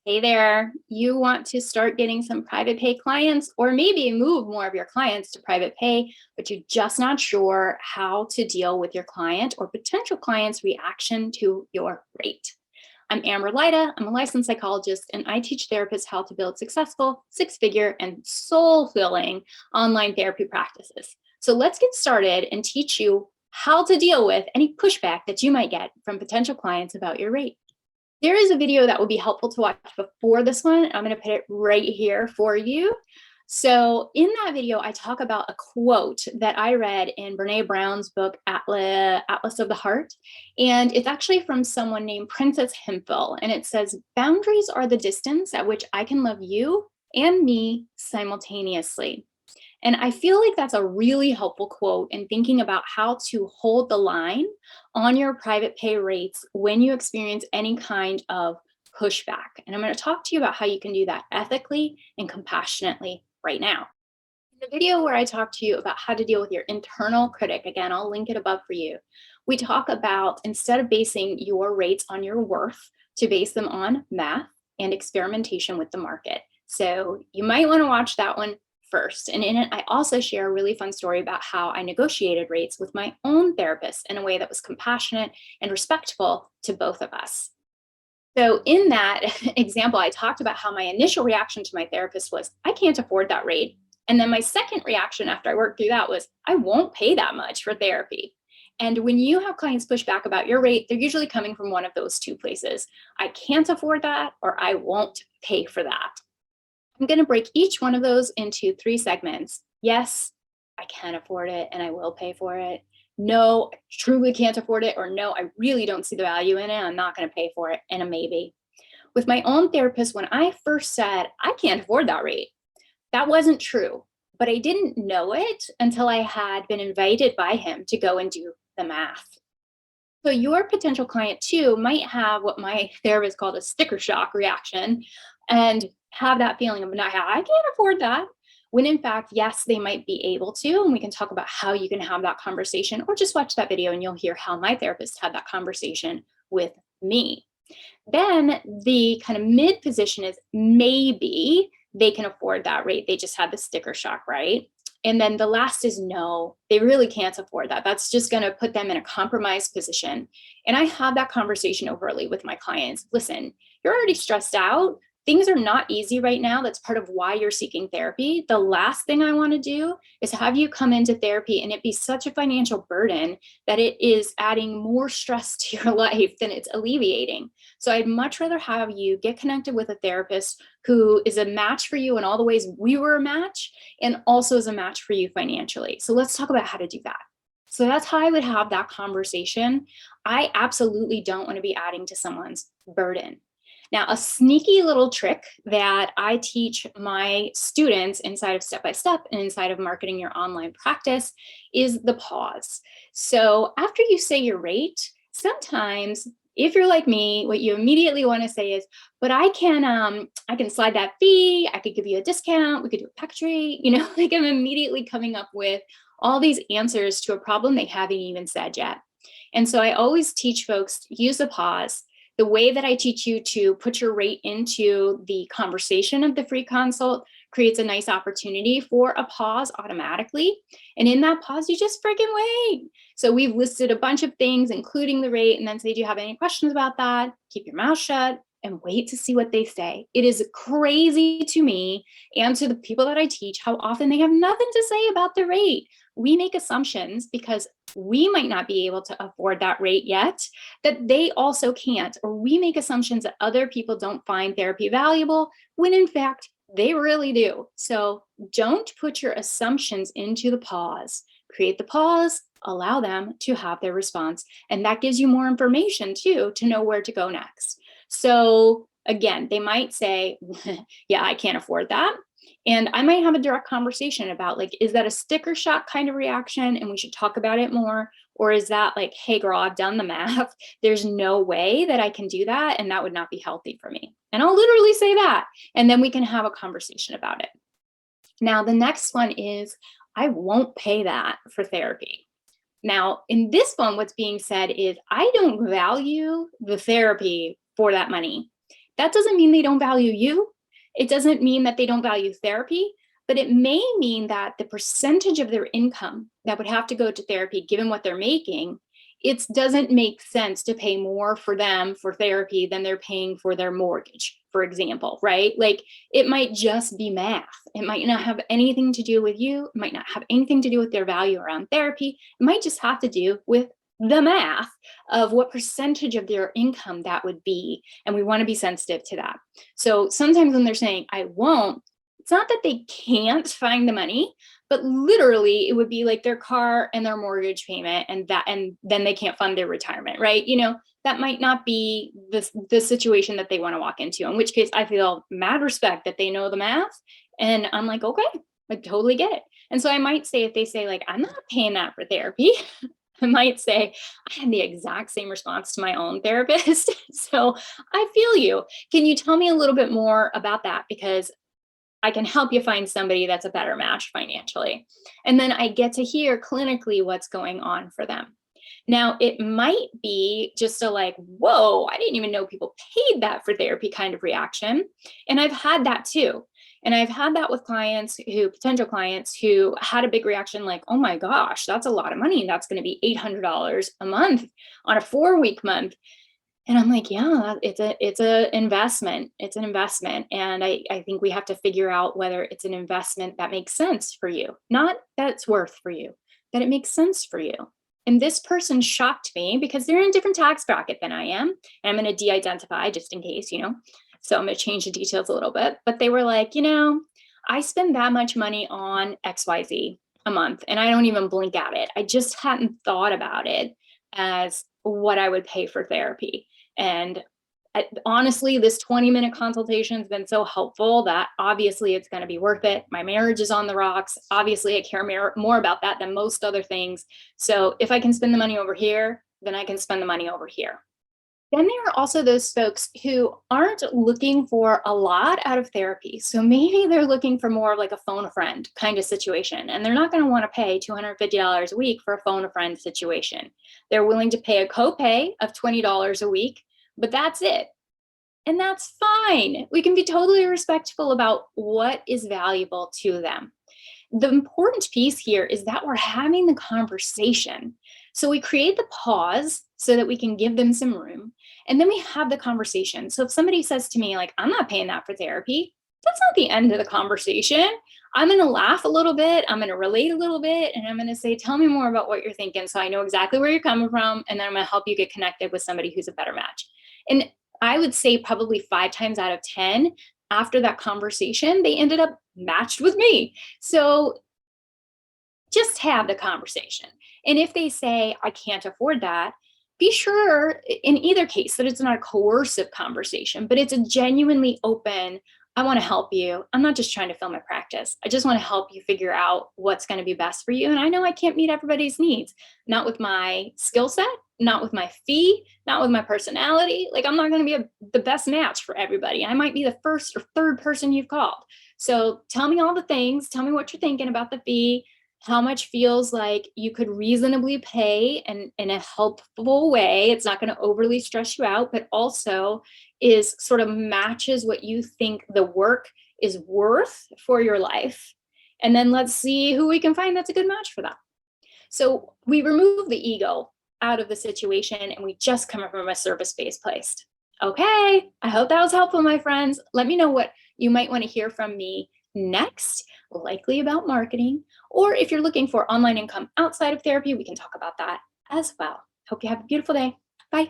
Hey there, you want to start getting some private pay clients or maybe move more of your clients to private pay, but you're just not sure how to deal with your client or potential client's reaction to your rate. I'm Amber Lyda. I'm a licensed psychologist, and I teach therapists how to build successful, six-figure, and soul-filling online therapy practices. So let's get started and teach you how to deal with any pushback that you might get from potential clients about your rate. There is a video that will be helpful to watch before this one. I'm going to put it right here for you. So in that video, I talk about a quote that I read in Brene Brown's book, Atlas of the Heart. And it's actually from someone named Prentis Hemphill. And it says, "Boundaries are the distance at which I can love you and me simultaneously." And I feel like that's a really helpful quote in thinking about how to hold the line on your private pay rates when you experience any kind of pushback. And I'm going to talk to you about how you can do that ethically and compassionately right now. In the video where I talk to you about how to deal with your internal critic, again, I'll link it above for you. We talk about, instead of basing your rates on your worth, to base them on math and experimentation with the market. So you might want to watch that one first. And in it, I also share a really fun story about how I negotiated rates with my own therapist in a way that was compassionate and respectful to both of us. So in that example, I talked about how my initial reaction to my therapist was, I can't afford that rate. And then my second reaction after I worked through that was, I won't pay that much for therapy. And when you have clients push back about your rate, they're usually coming from one of those two places. I can't afford that, or I won't pay for that. I'm going to break each one of those into 3 segments. Yes, I can afford it and I will pay for it. No, I truly can't afford it, or no, I really don't see the value in it. I'm not going to pay for it, and a maybe. With my own therapist, when I first said, I can't afford that rate, that wasn't true, but I didn't know it until I had been invited by him to go and do the math. So your potential client too might have what my therapist called a sticker shock reaction and have that feeling of, I can't afford that. When in fact, yes, they might be able to, and we can talk about how you can have that conversation, or just watch that video and you'll hear how my therapist had that conversation with me. Then the kind of mid position is maybe they can afford that rate. They just had the sticker shock, right? And then the last is no, they really can't afford that. That's just going to put them in a compromised position. And I have that conversation overtly with my clients. Listen, you're already stressed out. Things are not easy right now. That's part of why you're seeking therapy. The last thing I want to do is have you come into therapy and it be such a financial burden that it is adding more stress to your life than it's alleviating. So I'd much rather have you get connected with a therapist who is a match for you in all the ways we were a match, and also is a match for you financially. So let's talk about how to do that. So that's how I would have that conversation. I absolutely don't want to be adding to someone's burden. Now, a sneaky little trick that I teach my students inside of Step by Step and inside of Marketing Your Online Practice is the pause. So after you say your rate, sometimes if you're like me, what you immediately want to say is, but I can slide that fee. I could give you a discount. We could do a package rate. Like I'm immediately coming up with all these answers to a problem they haven't even said yet. And so I always teach folks to use the pause. The way that I teach you to put your rate into the conversation of the free consult creates a nice opportunity for a pause automatically. And in that pause, you just freaking wait. So we've listed a bunch of things, including the rate, and then say, do you have any questions about that? Keep your mouth shut and wait to see what they say. It is crazy to me and to the people that I teach how often they have nothing to say about the rate. We make assumptions because we might not be able to afford that rate yet, that they also can't, or we make assumptions that other people don't find therapy valuable when in fact they really do. So don't put your assumptions into the pause. Create the pause, allow them to have their response, and that gives you more information too to know where to go next. So again, they might say, yeah, I can't afford that. And I might have a direct conversation about, like, is that a sticker shock kind of reaction and we should talk about it more? Or is that like, hey girl, I've done the math. There's no way that I can do that. And that would not be healthy for me. And I'll literally say that. And then we can have a conversation about it. Now, the next one is, I won't pay that for therapy. Now, in this one, what's being said is, I don't value the therapy for that money. That doesn't mean they don't value you. It doesn't mean that they don't value therapy, but it may mean that the percentage of their income that would have to go to therapy, given what they're making, it doesn't make sense to pay more for them for therapy than they're paying for their mortgage, for example, right? Like it might just be math. It might not have anything to do with you. It might not have anything to do with their value around therapy. It might just have to do with the math of what percentage of their income that would be. And we want to be sensitive to that. So sometimes when they're saying, I won't, it's not that they can't find the money, but literally it would be like their car and their mortgage payment and then they can't fund their retirement, right? That might not be the situation that they want to walk into, in which case I feel mad respect that they know the math. And I'm like, okay, I totally get it. And so I might say, if they say like, I'm not paying that for therapy, I might say, I had the exact same response to my own therapist. So I feel you. Can you tell me a little bit more about that? Because I can help you find somebody that's a better match financially. And then I get to hear clinically what's going on for them. Now, it might be just a like, whoa, I didn't even know people paid that for therapy kind of reaction. And I've had that too. And I've had that with potential clients who had a big reaction like, oh my gosh, that's a lot of money. That's going to be $800 a month on a 4-week month. And I'm like, yeah, it's a investment. It's an investment. And I think we have to figure out whether it's an investment that makes sense for you, not that it's worth for you, that it makes sense for you. And this person shocked me because they're in a different tax bracket than I am. And I'm going to de-identify just in case, So I'm going to change the details a little bit. But they were like, I spend that much money on XYZ a month and I don't even blink at it. I just hadn't thought about it as what I would pay for therapy. And honestly, this 20-minute consultation has been so helpful that obviously it's going to be worth it. My marriage is on the rocks. Obviously, I care more about that than most other things. So if I can spend the money over here, then I can spend the money over here. Then there are also those folks who aren't looking for a lot out of therapy. So maybe they're looking for more of like a phone a friend kind of situation. And they're not going to want to pay $250 a week for a phone a friend situation. They're willing to pay a copay of $20 a week, but that's it. And that's fine. We can be totally respectful about what is valuable to them. The important piece here is that we're having the conversation. So we create the pause so that we can give them some room. And then we have the conversation. So if somebody says to me, like, I'm not paying that for therapy, that's not the end of the conversation. I'm going to laugh a little bit. I'm going to relate a little bit. And I'm going to say, tell me more about what you're thinking. So I know exactly where you're coming from. And then I'm going to help you get connected with somebody who's a better match. And I would say probably 5 times out of 10, after that conversation, they ended up matched with me. So just have the conversation. And if they say, I can't afford that, be sure in either case that it's not a coercive conversation, but it's a genuinely open, I want to help you. I'm not just trying to fill my practice. I just want to help you figure out what's going to be best for you. And I know I can't meet everybody's needs, not with my skill set, not with my fee, not with my personality. Like I'm not going to be the best match for everybody. I might be the first or third person you've called. So tell me all the things. Tell me what you're thinking about the fee, how much feels like you could reasonably pay and in a helpful way. It's not going to overly stress you out, but also is sort of matches what you think the work is worth for your life. And then let's see who we can find that's a good match for that. So we remove the ego out of the situation and we just come from a service-based place. Okay, I hope that was helpful, my friends. Let me know what you might want to hear from me next, likely about marketing, or if you're looking for online income outside of therapy, we can talk about that as well. Hope you have a beautiful day. Bye.